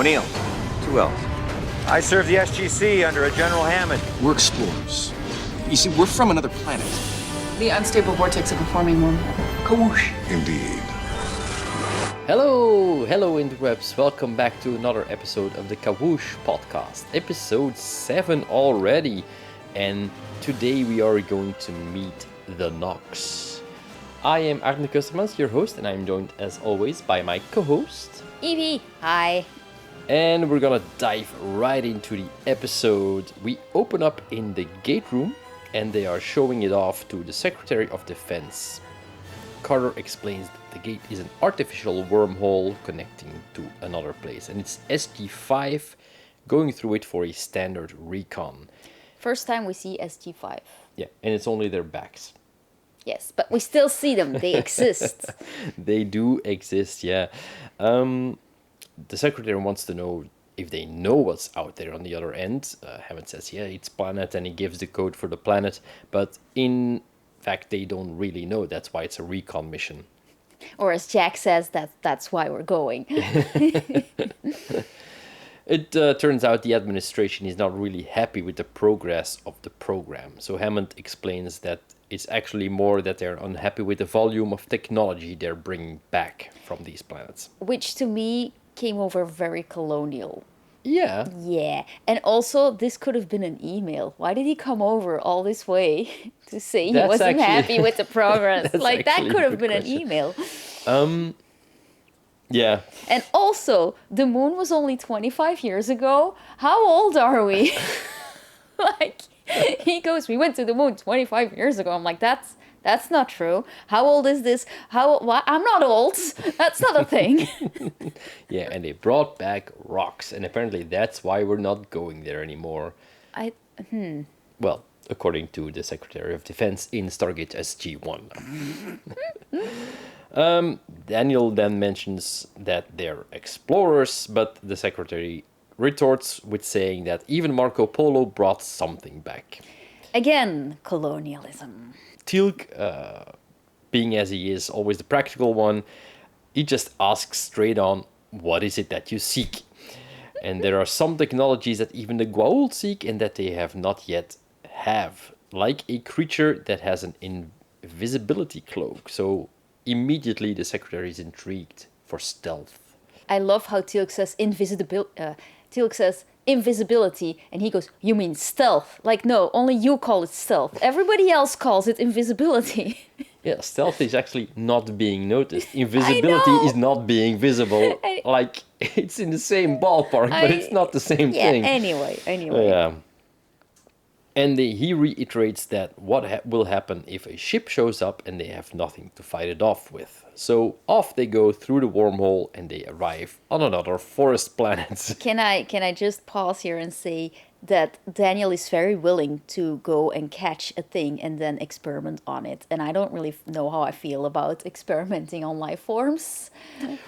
O'Neill. 2 L's. I serve the SGC under a General Hammond. We're explorers. You see, we're from another planet. The unstable vortex of a forming wormhole. Kawoosh. Indeed. Hello interwebs, welcome back to another episode of the Kawoosh podcast, episode 7 already, and today we are going to meet the Nox. I am Arne, your host, and I'm joined as always by my co-host Evie, hi. And we're gonna dive right into the episode. We open up in the gate room and they are showing it off to the Secretary of Defense. Carter explains that the gate is an artificial wormhole connecting to another place, and it's SG5 going through it for a standard recon. First time we see SG5. Yeah, and it's only their backs. Yes, but we still see them. They exist. They do exist, yeah. The Secretary wants to know if they know what's out there on the other end. Hammond says, yeah, it's planet, and he gives the code for the planet, but in fact, they don't really know. That's why it's a recon mission. Or as Jack says, that's why we're going. It turns out the administration is not really happy with the progress of the program. So Hammond explains that it's actually more that they're unhappy with the volume of technology they're bringing back from these planets. Which to me came over very colonial. Yeah. Yeah. And also, this could have been an email. Why did he come over all this way to say he wasn't happy with the progress? Like, that could have been an email. Yeah. And also, the moon was only 25 years ago. How old are we? Like, he goes, we went to the moon 25 years ago. I'm like, that's not true. How old is this? I'm not old. That's not a thing. Yeah, and they brought back rocks, and apparently that's why we're not going there anymore. Well, according to the Secretary of Defense in Stargate SG-1. Daniel then mentions that they're explorers, but the Secretary retorts with saying that even Marco Polo brought something back. Again, colonialism. Teal'c, being as he is always the practical one, he just asks straight on, what is it that you seek? And there are some technologies that even the Gua'old seek and that they have not yet have, like a creature that has an invisibility cloak. So immediately the Secretary is intrigued for stealth. I love how Teal'c says invisibility, and he goes, you mean stealth? Like, no, only you call it stealth. Everybody else calls it invisibility. Yeah, stealth is actually not being noticed. Invisibility is not being visible. Like, it's in the same ballpark, but it's not the same thing. Anyway. Yeah. And he reiterates that what will happen if a ship shows up and they have nothing to fight it off with. So off they go through the wormhole and they arrive on another forest planet. Can I just pause here and say that Daniel is very willing to go and catch a thing and then experiment on it. And I don't really know how I feel about experimenting on life forms.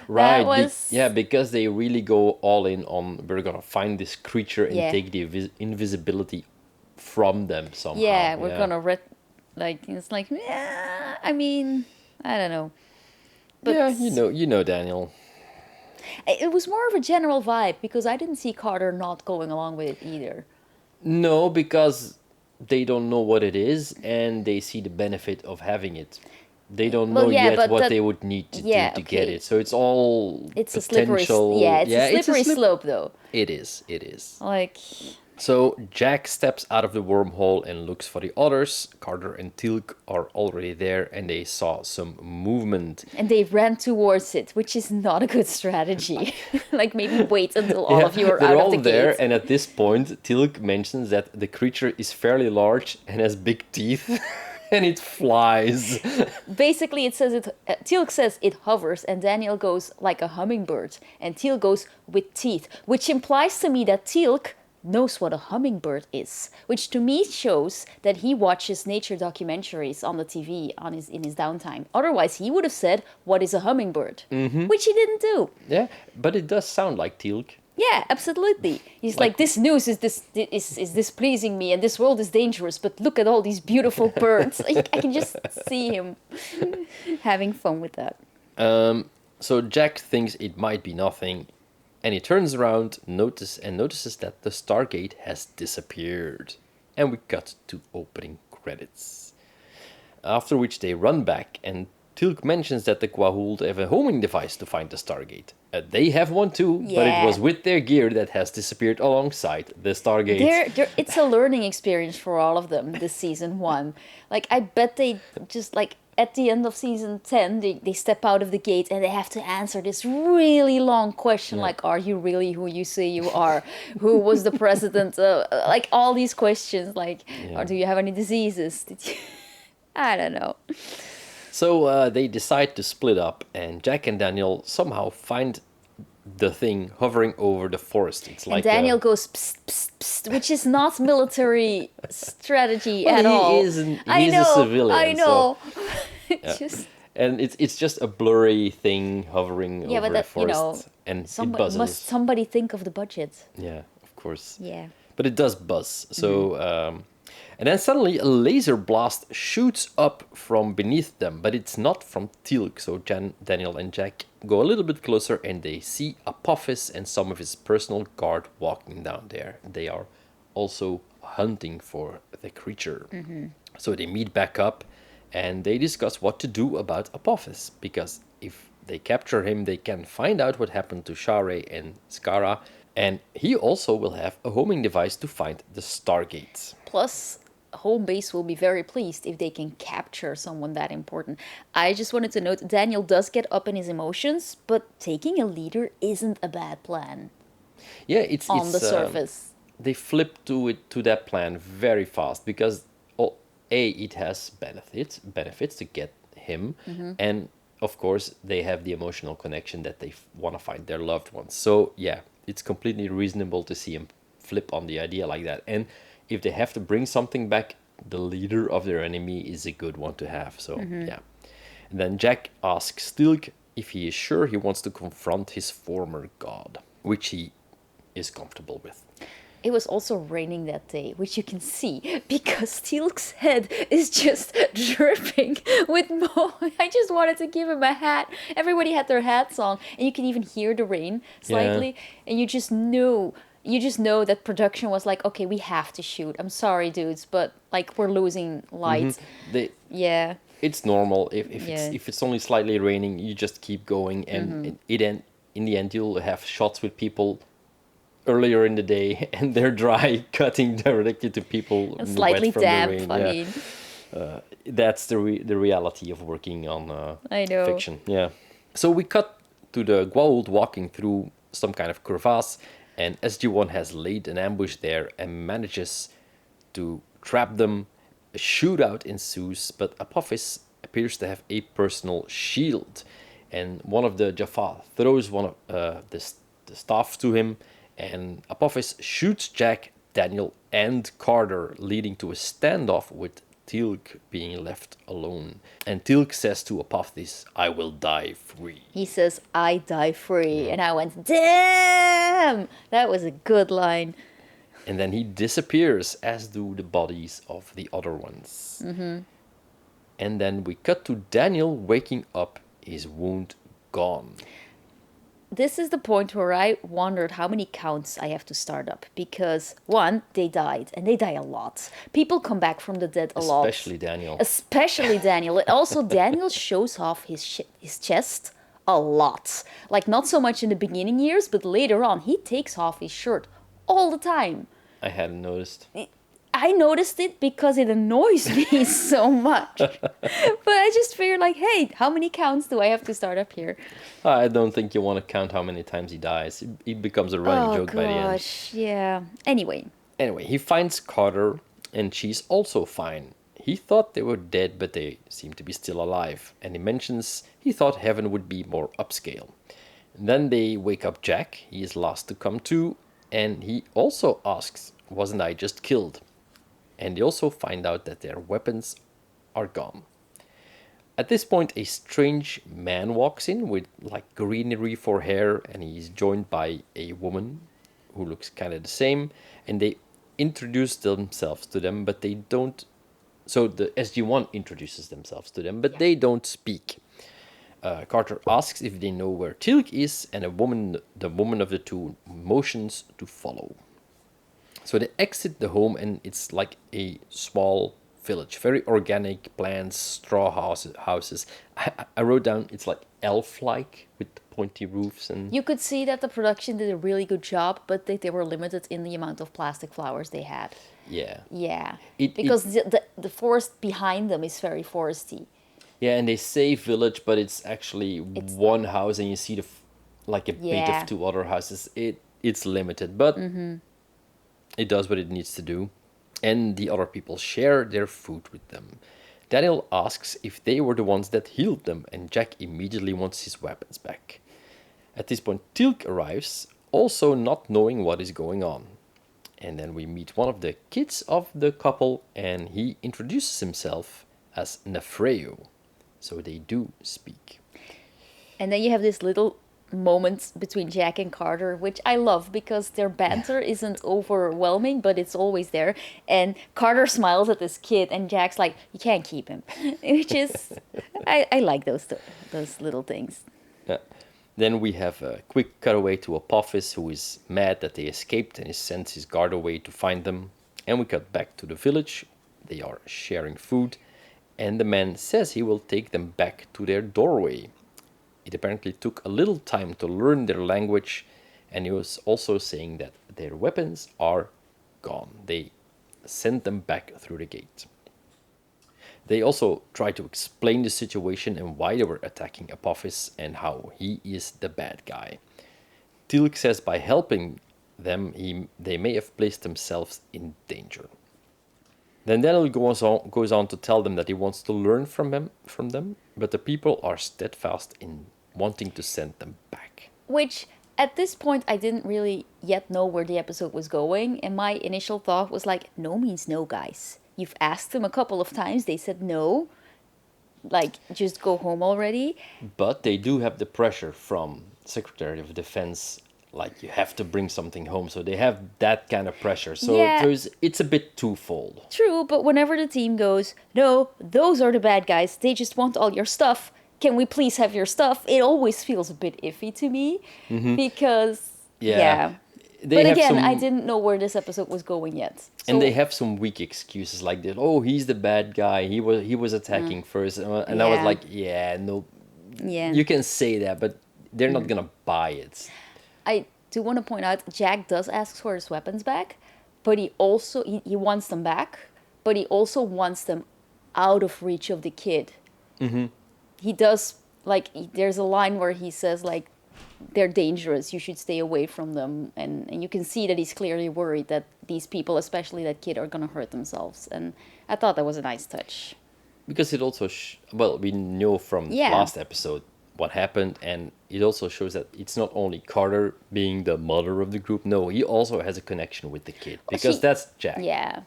Right. Because they really go all in on, we're going to find this creature and take the invisibility from them somehow. Yeah, we're gonna it's like, I mean, I don't know. But yeah, you know, Daniel. It was more of a general vibe because I didn't see Carter not going along with it either. No, because they don't know what it is and they see the benefit of having it. They don't know yet what they would need to do to get it. So it's all potential. It's a slippery slope though. It is. Like... So Jack steps out of the wormhole and looks for the others. Carter and Teal'c are already there and they saw some movement. And they ran towards it, which is not a good strategy. Like, maybe wait until all of you are out of the gate. They're all there, and at this point Teal'c mentions that the creature is fairly large and has big teeth. And it flies. Basically, Teal'c says it hovers, and Daniel goes like a hummingbird. And Teal'c goes with teeth, which implies to me that Teal'c knows what a hummingbird is, which to me shows that he watches nature documentaries on the TV in his downtime. Otherwise, he would have said, what is a hummingbird? Mm-hmm. Which he didn't do. Yeah, but it does sound like Teal'c. Yeah, absolutely. He's like this news is displeasing me, and this world is dangerous, but look at all these beautiful birds. I can just see him having fun with that. So Jack thinks it might be nothing, And he turns around, notices that the Stargate has disappeared. And we cut to opening credits. After which they run back, and Teal'c mentions that the Gua'old have a homing device to find the Stargate. They have one too, but it Yeah. was with their gear that has disappeared alongside the Stargate. It's a learning experience for all of them this season 1. Like, I bet they just, like, at the end of season 10, they step out of the gate and they have to answer this really long question, like, are you really who you say you are? Who was the president? Like, all these questions, like, or do you have any diseases? Did you... I don't know. So they decide to split up, and Jack and Daniel somehow find the thing hovering over the forest. It's like And Daniel goes, psst, psst, psst, which is not military strategy Well, at all. He's a civilian. I know. Yeah. Just... And it's just a blurry thing hovering Yeah, over but the that, you forest, know, and it somebody, buzzes. must somebody think of the budget? Yeah, of course. Yeah. But it does buzz. So, and then suddenly a laser blast shoots up from beneath them, but it's not from Teal'c. So Daniel and Jack go a little bit closer, and they see Apophis and some of his personal guard walking down there. They are also hunting for the creature. So they meet back up, and they discuss what to do about Apophis, because if they capture him, they can find out what happened to Share and Skara, and he also will have a homing device to find the Stargate. Plus, home base will be very pleased if they can capture someone that important. I just wanted to note, Daniel does get up in his emotions, but taking a leader isn't a bad plan Yeah, it's on the surface. They flip to that plan very fast because it has benefits to get him, and of course they have the emotional connection that they want to find their loved ones. So yeah, it's completely reasonable to see him flip on the idea like that. And if they have to bring something back, the leader of their enemy is a good one to have. So yeah. And then Jack asks Teal'c if he is sure he wants to confront his former god, which he is comfortable with. It was also raining that day, which you can see, because Teal'c's head is just dripping with mold. I just wanted to give him a hat. Everybody had their hats on, and you can even hear the rain slightly, and you just know that production was like, okay, we have to shoot. I'm sorry, dudes, but like we're losing light. Yeah. It's normal. If Yeah. it's only slightly raining, you just keep going, and in the end you'll have shots with people earlier in the day, and they're dry, cutting directly to people And slightly wet from damp, the rain. I Yeah. mean. That's the reality of working on I know. fiction. Yeah. So we cut to the Gua'old walking through some kind of crevasse, and SG-1 has laid an ambush there and manages to trap them. A shootout ensues, but Apophis appears to have a personal shield, and one of the Jaffa throws one of the staff to him, and Apophis shoots Jack, Daniel, and Carter, leading to a standoff with Teal'c being left alone. And Teal'c says to Apophis, "I will die free." He says, I die free. And I went, damn! That was a good line. And then he disappears, as do the bodies of the other ones. And then we cut to Daniel waking up, his wound gone. This is the point where I wondered how many counts I have to start up. Because, one, they died, and they die a lot. People come back from the dead a lot. Especially Daniel. Especially Daniel. And also, Daniel shows off his chest a lot. Like, not so much in the beginning years, but later on, he takes off his shirt all the time. I hadn't noticed. I noticed it because it annoys me so much. But I just figured, like, hey, how many counts do I have to start up here? I don't think you want to count how many times he dies. It becomes a running joke by the end. Gosh, yeah. Anyway, He finds Carter, and she's also fine. He thought they were dead, but they seem to be still alive. And he mentions he thought heaven would be more upscale. And then they wake up Jack. He is last to come to. And he also asks, wasn't I just killed? And they also find out that their weapons are gone. At this point, a strange man walks in with like greenery for hair, and he's joined by a woman who looks kind of the same, and they introduce themselves to them, but they don't. So the SG-1 introduces themselves to them, but they don't speak. Carter asks if they know where Teal'c is, and the woman of the two, motions to follow. So they exit the home, and it's like a small village, very organic, plants, straw houses. I wrote down it's like elf-like with pointy roofs and. You could see that the production did a really good job, but they were limited in the amount of plastic flowers they had. Yeah. Yeah, It- because the forest behind them is very foresty. Yeah, and they say village, but it's actually one house, and you see like a bit Yeah. of two other houses. It's limited, but it does what it needs to do, and the other people share their food with them. Daniel asks if they were the ones that healed them, and Jack immediately wants his weapons back. At this point, Teal'c arrives, also not knowing what is going on. And then we meet one of the kids of the couple, and he introduces himself as Nefreo. So they do speak. And then you have this little moment between Jack and Carter, which I love because their banter isn't overwhelming, but it's always there. And Carter smiles at this kid, and Jack's like, "You can't keep him," which is, I like those little things. Yeah. Then we have a quick cutaway to Apophis, who is mad that they escaped and he sends his guard away to find them. And we cut back to the village. They are sharing food, and the man says he will take them back to their doorway. It apparently took a little time to learn their language, and he was also saying that their weapons are gone. They sent them back through the gate. They also try to explain the situation and why they were attacking Apophis and how he is the bad guy. Teal'c says by helping them, they may have placed themselves in danger. Then Daniel goes on to tell them that he wants to learn from them, but the people are steadfast in wanting to send them back. Which, at this point, I didn't really yet know where the episode was going, and my initial thought was like, no means no, guys. You've asked them a couple of times, they said no. Like, just go home already. But they do have the pressure from Secretary of Defense, like you have to bring something home, so they have that kind of pressure. So Yeah. it's a bit twofold. True, but whenever the team goes, no, those are the bad guys, they just want all your stuff, can we please have your stuff? It always feels a bit iffy to me, because, yeah. They But have again, some, I didn't know where this episode was going yet. So, and they have some weak excuses like that. Oh, he's the bad guy. He was attacking first, and I was Yeah. like, yeah, no, yeah. you can say that, but they're not gonna buy it. I do want to point out, Jack does ask for his weapons back, but he also, he wants them back, but he also wants them out of reach of the kid. He does, like, there's a line where he says, like, they're dangerous, you should stay away from them, and you can see that he's clearly worried that these people, especially that kid, are gonna hurt themselves, and I thought that was a nice touch. Because it also, we know from Yeah. last episode what happened, and it also shows that it's not only Carter being the mother of the group. No, he also has a connection with the kid, because that's Jack. Yeah.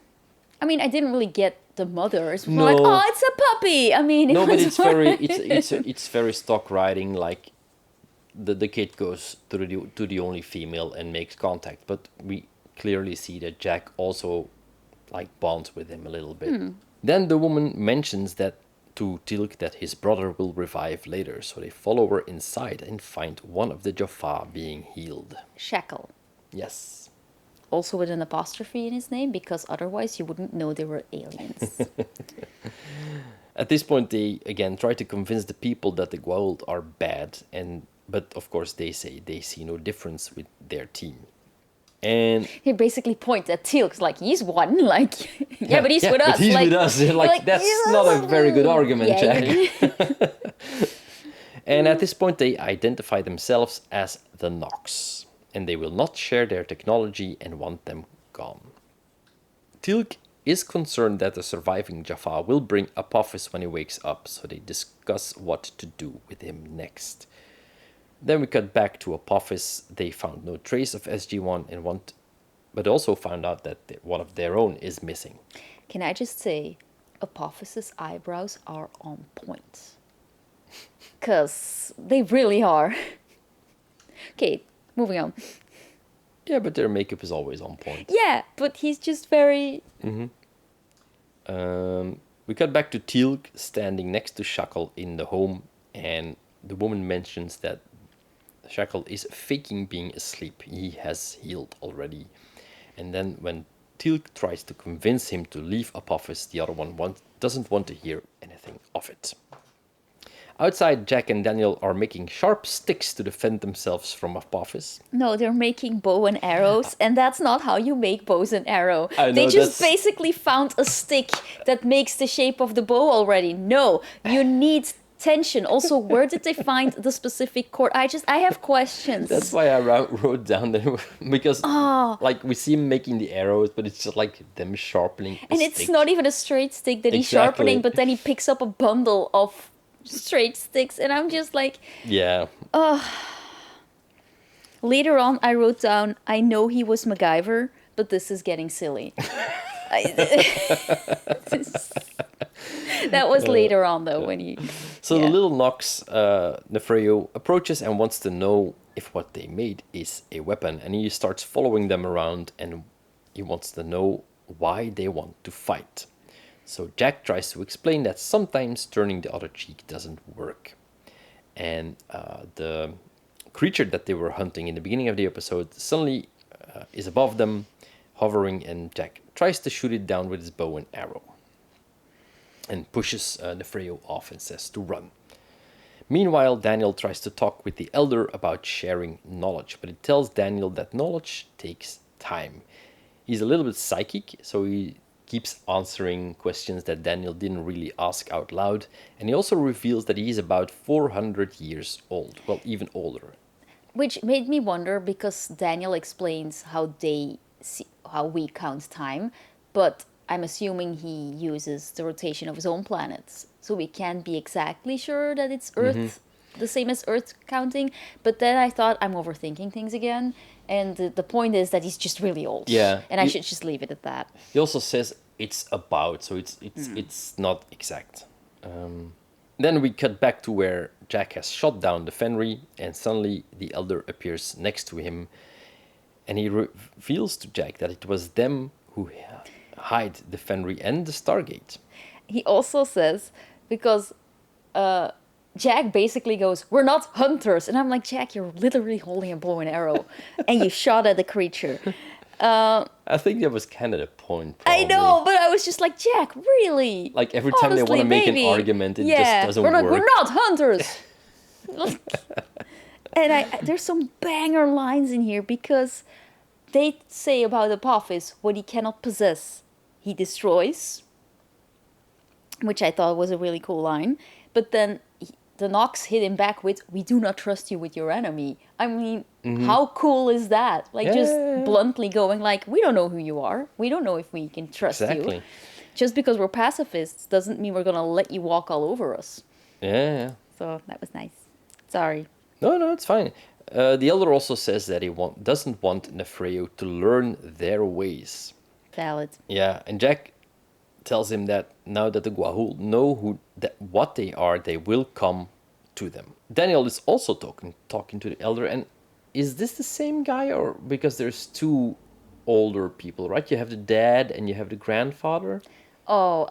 I mean, I didn't really get the mother. It's more like, No. oh, it's a puppy. I mean, No, but was it's very it's very stock writing. Like the kid goes to the only female and makes contact, but we clearly see that Jack also like bonds with him a little bit. Then the woman mentions that to Teal'c that his brother will revive later, so they follow her inside and find one of the Jaffa being healed. Shackle. Yes. Also with an apostrophe in his name, because otherwise you wouldn't know they were aliens. At this point, they again try to convince the people that the Gua'old are bad, but of course they say they see no difference with their team. And They basically point at Teal'c, like, he's one, like, yeah, but he's with us. But he's like, with us. Like, that's "He's not us." a very good argument, Yeah, Jack. And at this point, they identify themselves as the Nox, and they will not share their technology and want them gone. Teal'c is concerned that the surviving Jaffa will bring Apophis when he wakes up, so they discuss what to do with him next. Then we cut back to Apophis. They found no trace of SG-1 but also found out that one of their own is missing. Can I just say, Apophis's eyebrows are on point. Because they really are. Okay, moving on. Yeah, but their makeup is always on point. Yeah, but he's just very... We cut back to Teal'c standing next to Shackle in the home, and the woman mentions that Shackle is faking being asleep. He has healed already. And then when Teal'c tries to convince him to leave Apophis, the other one doesn't want to hear anything of it. Outside, Jack and Daniel are making sharp sticks to defend themselves from Apophis. No, they're making bow and arrows, and that's not how you make bows and arrow. I know, They just that's- basically found a stick that makes the shape of the bow already. No, you need tension. Also, where did they find the specific cord? I have questions. That's why I wrote down that because like we see him making the arrows, but it's just like them sharpening. And it's not even a straight stick that he's sharpening, but then he picks up a bundle of straight sticks, and I'm just like, Yeah. later on I wrote down, I know he was MacGyver, but this is getting silly. That was later on though, when he... So yeah. the little Nox, Nefreo, approaches and wants to know if what they made is a weapon. And he starts following them around and he wants to know why they want to fight. So Jack tries to explain that sometimes turning the other cheek doesn't work. And the creature that they were hunting in the beginning of the episode suddenly is above them, hovering, and Jack tries to shoot it down with his bow and arrow. And pushes Nefreo off and says to run. Meanwhile, Daniel tries to talk with the Elder about sharing knowledge, but it tells Daniel that knowledge takes time. He's a little bit psychic, so he keeps answering questions that Daniel didn't really ask out loud, and he also reveals that he's about 400 years old, well, even older. Which made me wonder, because Daniel explains how we count time, but I'm assuming he uses the rotation of his own planets, so we can't be exactly sure that it's Earth, the same as Earth counting. But then I thought, I'm overthinking things again, and the point is that he's just really old. Yeah. And I should just leave it at that. He also says it's about, so it's not exact. Then we cut back to where Jack has shot down the Fenrir, and suddenly the Elder appears next to him, and he reveals to Jack that it was them who hide the Fenrir and the Stargate. He also says, because Jack basically goes, "We're not hunters," and I'm like, Jack, you're literally holding a bow and arrow, and you shot at the creature. I think that was kind of the point. I Probably. know, but I was just like, Jack, really? Like every time they want to Honestly, make baby. an argument, it Yeah, just doesn't we're like, work. we're not hunters. And there's some banger lines in here, because they say about Apophis, what he cannot possess, he destroys, which I thought was a really cool line. But then the Nox hit him back with, "We do not trust you with your enemy." I mean, how cool is that? Like, just bluntly going like, we don't know who you are. We don't know if we can trust Exactly. you. Just because we're pacifists doesn't mean we're going to let you walk all over us. Yeah. So that was nice. Sorry. No, it's fine. The Elder also says that he doesn't want Nefreo to learn their ways. Valid. Yeah, and Jack tells him that now that the Gua'old know what they are, they will come to them. Daniel is also talking to the Elder, and is this the same guy, or because there's two older people, right? You have the dad and you have the grandfather. Oh,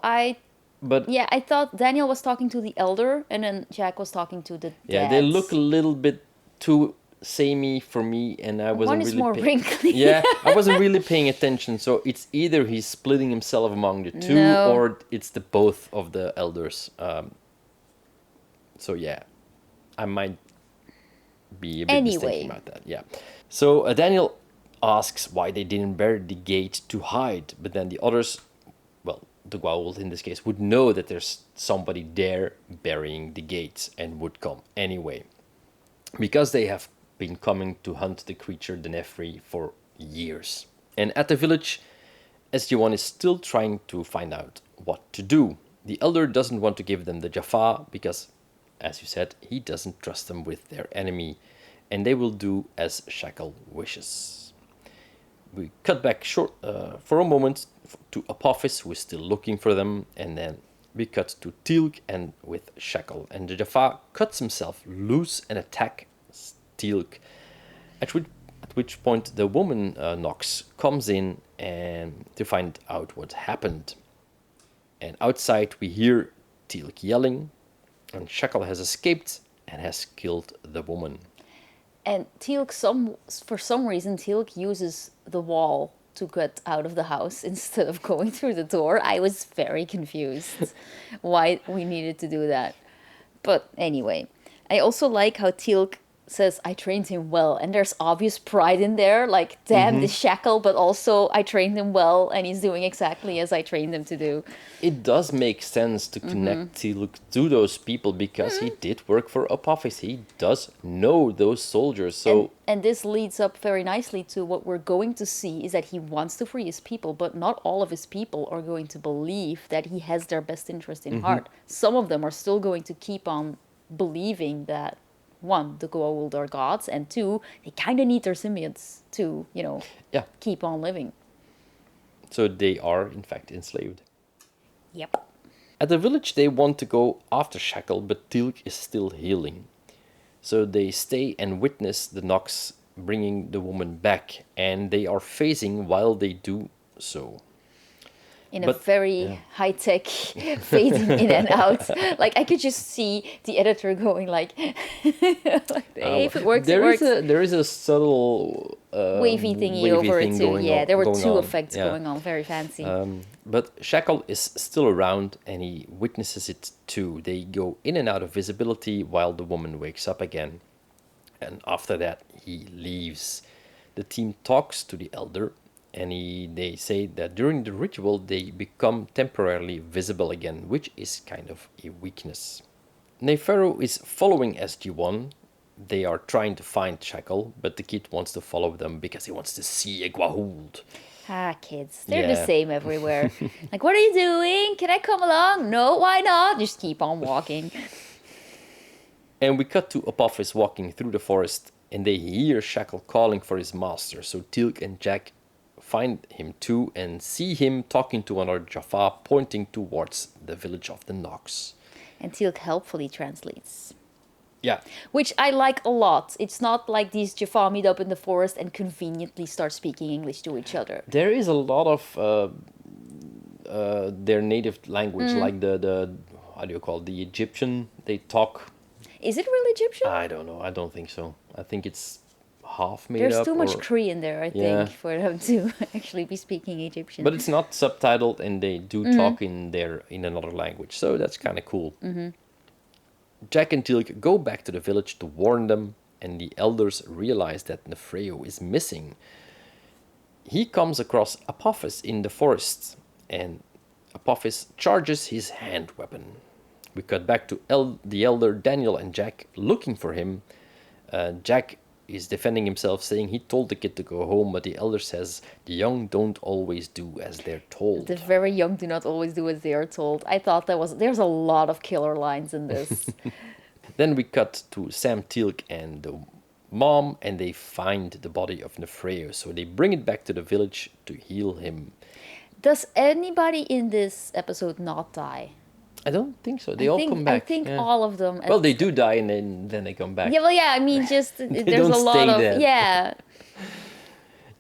But yeah, I thought Daniel was talking to the Elder, and then Jack was talking to the yeah, they dads. look a little bit too samey for me, and I wasn't One is really more wrinkly. Yeah, I wasn't really paying attention. So it's either he's splitting himself among the two, No. or it's the both of the elders. So yeah, I might be a bit mistaken Anyway. about that. Yeah. So Daniel asks why they didn't bury the gate to hide, but then the others, well, the Gua'old in this case, would know that there's somebody there burying the gates and would come anyway, because they have been coming to hunt the creature, the Nefri, for years. And at the village, SG-1 is still trying to find out what to do. The Elder doesn't want to give them the Jaffa because, as you said, he doesn't trust them with their enemy, and they will do as Shackle wishes. We cut back for a moment to Apophis, who is still looking for them, and then we cut to Teal'c and with Shackle, and the Jaffa cuts himself loose and attacks Teal'c, at which point the woman Nox comes in and to find out what happened. And outside we hear Teal'c yelling, and Shackle has escaped and has killed the woman. And Teal'c, for some reason, Teal'c uses the wall to get out of the house instead of going through the door. I was very confused why we needed to do that. But anyway, I also like how Teal'c says, I trained him well. And there's obvious pride in there. Like, damn, this shackle, but also I trained him well and he's doing exactly as I trained him to do. It does make sense to connect Teal'c to those people because he did work for Apophis. He does know those soldiers. So And this leads up very nicely to what we're going to see is that he wants to free his people, but not all of his people are going to believe that he has their best interest in heart. Some of them are still going to keep on believing that, one, the Gua'old are gods, and two, they kind of need their symbiotes to, yeah, keep on living. so they are in fact enslaved. Yep. At the village they want to go after Shackle, but Teal'c is still healing. So they stay and witness the Nox bringing the woman back, and they are phasing while they do so. In a very high-tech fading in and out. Like, I could just see the editor going like, hey, if it works, it works. There is a subtle wavy thingy over it too. Yeah, there were two effects Yeah. going on, very fancy. But Shackle is still around and he witnesses it too. They go in and out of visibility while the woman wakes up again. And after that, he leaves. The team talks to the elder and they say that during the ritual they become temporarily visible again, which is kind of a weakness. Neferu is following SG-1. They are trying to find Shackle, but the kid wants to follow them because he wants to see a Gua'old. Kids. They're the Yeah. same everywhere. Like, what are you doing? Can I come along? No, why not? Just keep on walking. And we cut to Apophis walking through the forest, and they hear Shackle calling for his master. So Teal'c and Jack find him too and see him talking to another Jaffa pointing towards the village of the Nox. And Teal'c helpfully translates. Yeah, Which I like a lot. It's not like these Jaffa meet up in the forest and conveniently start speaking English to each other. there is a lot of their native language, like the how do you call it, the Egyptian. They talk. Is it really Egyptian? I don't know. I don't think so. I think it's half made There's up. too much or- Cree in there, I Yeah. think, for them to actually be speaking Egyptian. But it's not subtitled, and they do talk in another language, so that's kind of cool. Jack and Teal'c go back to the village to warn them, and the elders realize that Neferu is missing. He comes across Apophis in the forest, and Apophis charges his hand weapon. We cut back to the elder Daniel and Jack looking for him. Jack is defending himself, saying he told the kid to go home, but the elder says the young don't always do as they're told. The very young do not always do as they are told. I thought there's a lot of killer lines in this. Then we cut to Sam, Teal'c, and the mom, and they find the body of Neferu, so they bring it back to the village to heal him. Does anybody in this episode not die? I don't think so. They all come back. I think yeah. all of them. Well, they do die, and then they come back. Yeah, well, yeah. I mean, just there's don't a lot stay of there. yeah.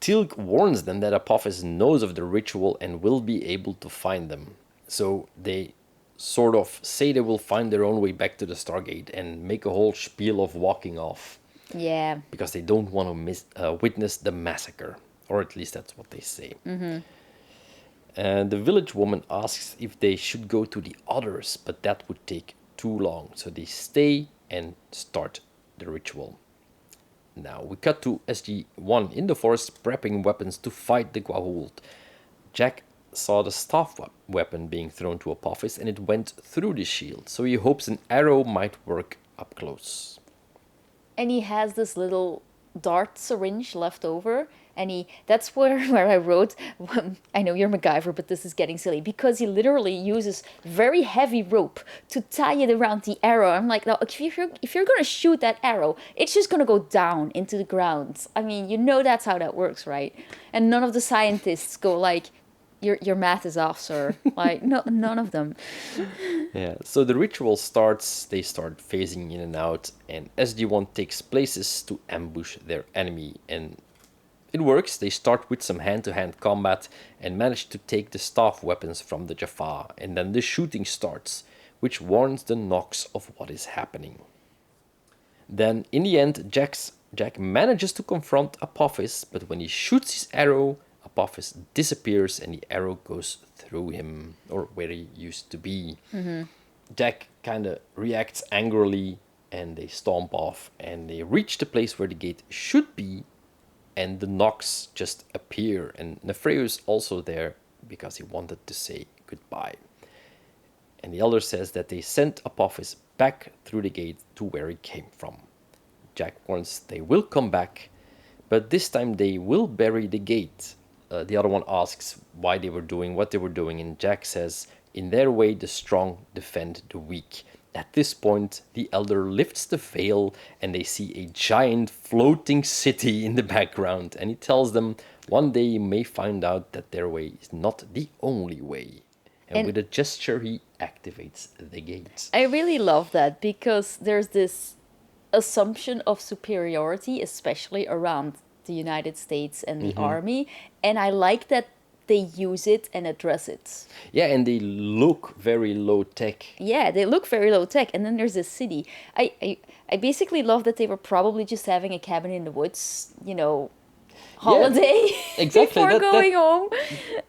Teal'c warns them that Apophis knows of the ritual and will be able to find them. So they sort of say they will find their own way back to the Stargate and make a whole spiel of walking off Yeah. because they don't want to witness the massacre, or at least that's what they say. The village woman asks if they should go to the others, but that would take too long. So they stay and start the ritual. Now we cut to SG-1 in the forest prepping weapons to fight the Gua'old. Jack saw the staff weapon being thrown to Apophis and it went through the shield, so he hopes an arrow might work up close. And he has this little dart syringe left over, and that's where I wrote, I know you're MacGyver, but this is getting silly, because he literally uses very heavy rope to tie it around the arrow. I'm like, now if you're gonna shoot that arrow, it's just gonna go down into the ground. I mean, you know that's how that works, right? And none of the scientists go like, your math is off, sir. Like, no, none of them. Yeah, so the ritual starts, they start phasing in and out, and SG-1 takes places to ambush their enemy, and it works. They start with some hand-to-hand combat and manage to take the staff weapons from the Jaffa, and then the shooting starts, which warns the Nox of what is happening. Then, in the end, Jack manages to confront Apophis, but when he shoots his arrow, Apophis disappears and the arrow goes through him, or where he used to be. Jack kind of reacts angrily, and they stomp off, and they reach the place where the gate should be, and the Nox just appear, and Nefreus also there because he wanted to say goodbye. And the elder says that they sent Apophis back through the gate to where he came from. Jack warns they will come back, but this time they will bury the gate. The other one asks why they were doing what they were doing, and Jack says, in their way the strong defend the weak. At this point, the elder lifts the veil and they see a giant floating city in the background, and he tells them one day you may find out that their way is not the only way. And with a gesture, he activates the gate. I really love that because there's this assumption of superiority, especially around the United States and the army. And I like that they use it and address it. Yeah, and they look very low tech. Yeah, they look very low tech. And then there's this city. I basically love that they were probably just having a cabin in the woods, you know, holiday exactly. before going home.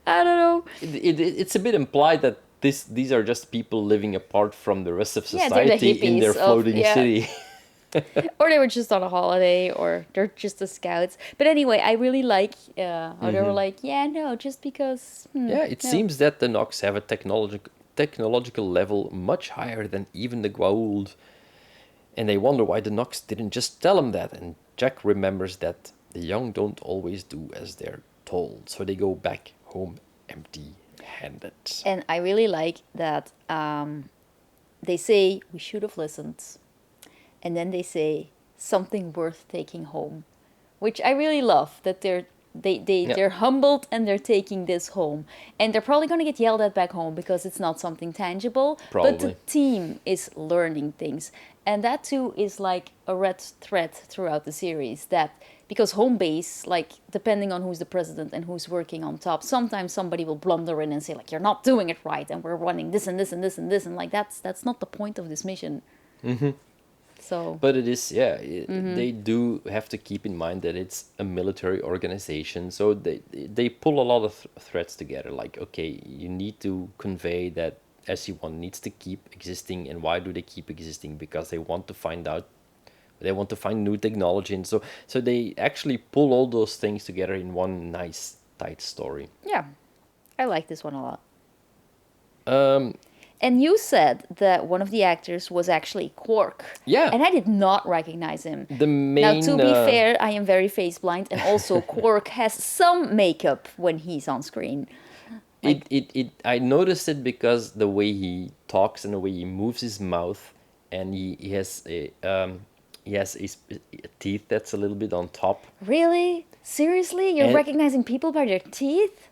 I don't know. It's a bit implied that these are just people living apart from the rest of Yeah, they're the society in their hippies floating city. Or they were just on a holiday, or they're just the scouts. But anyway, I really like how they were like, yeah, no, just because... Yeah, it seems that the Nox have a technological level much higher than even the Gua'old. And they wonder why the Nox didn't just tell them that. And Jack remembers that the young don't always do as they're told. So they go back home empty-handed. And I really like that they say, we should have listened. And then they say, something worth taking home. Which I really love, that they're humbled and they're taking this home. And they're probably going to get yelled at back home because it's not something tangible. Probably. But the team is learning things. And that too is like a red thread throughout the series. That because home base, like depending on who's the president and who's working on top, sometimes somebody will blunder in and say like, you're not doing it right. And we're running this and this and this and this. And like, that's not the point of this mission. So, but it is, they do have to keep in mind that it's a military organization. So they pull a lot of threads together. Like, okay, you need to convey that SC1 needs to keep existing. And why do they keep existing? Because they want to find new technology. And so they actually pull all those things together in one nice, tight story. yeah, I like this one a lot. And you said that one of the actors was actually Quark. Yeah. And I did not recognize him. The main... Now, to be fair, I am very face blind. And also, Quark has some makeup when he's on screen. I noticed it because the way he talks and the way he moves his mouth. And he has his teeth that's a little bit on top. Really? Seriously? You're recognizing people by their teeth?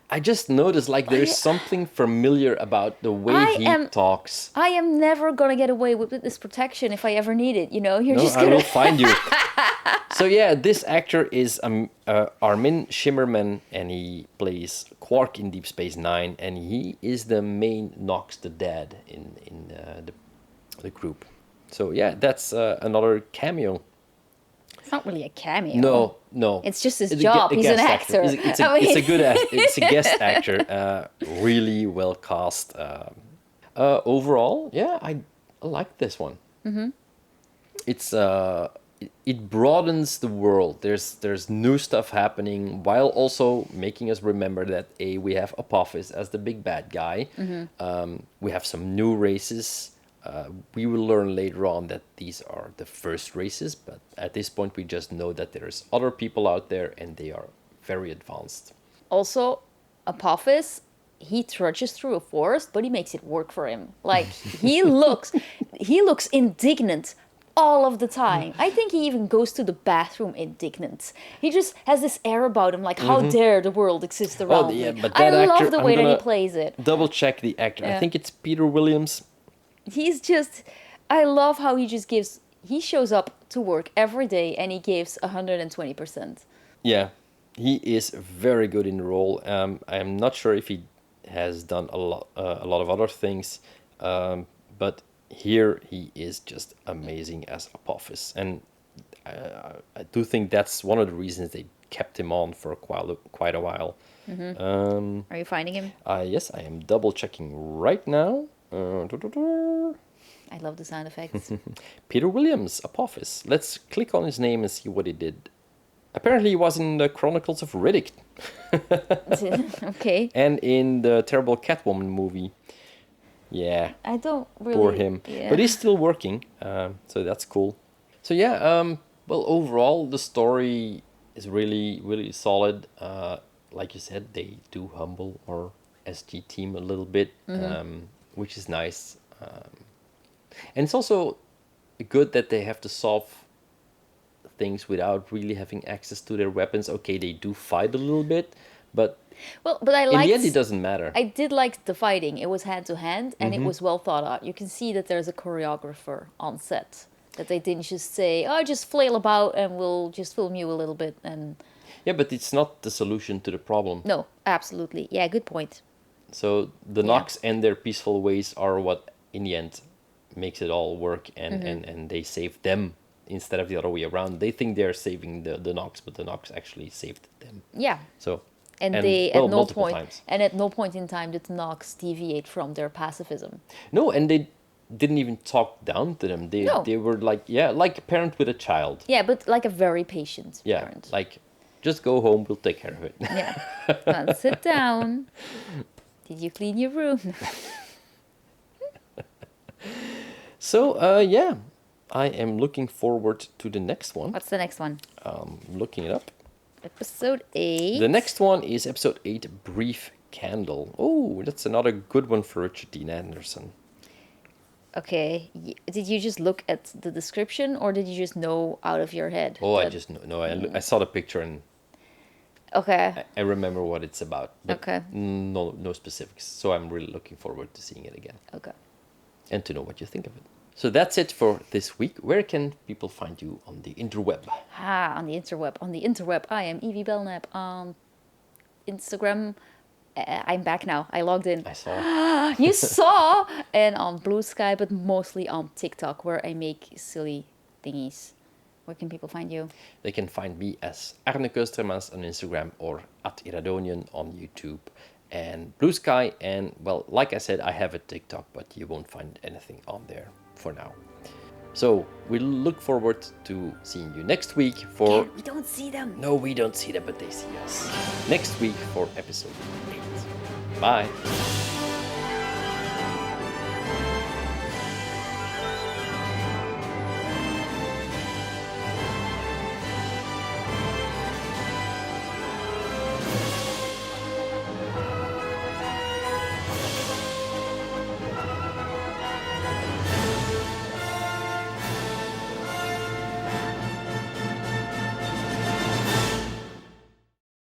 I just noticed, like, there's something familiar about the way he talks. I am never going to get away with this protection if I ever need it, you know? I will find you. So, yeah, this actor is Armin Shimmerman, and he plays Quark in Deep Space Nine, and he is the main Nox the Dad in the group. So, yeah, that's another cameo. It's not really a cameo. No. It's just his job. He's an actor. It's a guest actor. Really well cast. Overall, yeah, I like this one. It's it broadens the world. There's new stuff happening while also making us remember that we have Apophis as the big bad guy. We have some new races. We will learn later on that these are the first races, but at this point we just know that there's other people out there and they are very advanced. Also, Apophis, he trudges through a forest, but he makes it work for him. Like, he looks indignant all of the time. I think he even goes to the bathroom indignant. He just has this air about him, like, how dare the world exist around me. But I that love actor, the way that he plays it. Double check the actor. Yeah. I think it's Peter Williams. He's just, I love how he shows up to work every day and he gives 120%. Yeah, he is very good in the role. I'm not sure if he has done a lot of other things, but here he is just amazing as Apophis. And I do think that's one of the reasons they kept him on for quite a while. Are you finding him? Yes, I am double checking right now. I love the sound effects. Peter Williams, Apophis. Let's click on his name and see what he did. Apparently he was in the Chronicles of Riddick. Okay. And in the terrible Catwoman movie. Yeah, I don't really... poor him. Yeah. But he's still working, so that's cool. So yeah, well, overall, the story is really, really solid. Like you said, they do humble our SG team a little bit, which is nice. And it's also good that they have to solve things without really having access to their weapons. Okay, they do fight a little bit, but Well, but I in liked... the end, it doesn't matter. I did like the fighting. It was hand to hand, and it was well thought out. You can see that there's a choreographer on set. That they didn't just say, "Oh, just flail about, and we'll just film you a little bit." And Yeah, but it's not the solution to the problem. no, absolutely, yeah, good point. So the Nox and their peaceful ways are what, in the end, makes it all work, and they save them instead of the other way around. They think they're saving the Nox, but the Nox actually saved them. Yeah, So and well, they at no multiple point times. and at no point in time did Nox deviate from their pacifism. No, and they didn't even talk down to them. No. They were like a parent with a child. Yeah, but like a very patient Yeah, parent. like just go home, we'll take care of it. Yeah, come on, sit down. Did you clean your room? So yeah, I am looking forward to the next one. What's the next one? Looking it up. Episode 8. The next one is episode 8, Brief Candle. Oh, that's another good one for Richard Dean Anderson. Okay, did you just look at the description, or did you just know out of your head? Oh, I that- just know. No, I saw the picture and Okay, I remember what it's about. But Okay. No specifics. So I'm really looking forward to seeing it again okay. and to know what you think of it. So that's it for this week. Where can people find you on the interweb? On the interweb. On the interweb, I am Evie Belknap. On Instagram, I'm back now. I logged in. I saw. You saw! And on Blue Sky, but mostly on TikTok, where I make silly thingies. Where can people find you? They can find me as Arne Keustermans on Instagram or @Iradonian on YouTube and Blue Sky. And well, like I said, I have a TikTok, but you won't find anything on there for now. So we look forward to seeing you next week for... We don't see them. No, we don't see them, but they see us. Next week for episode 8. Bye.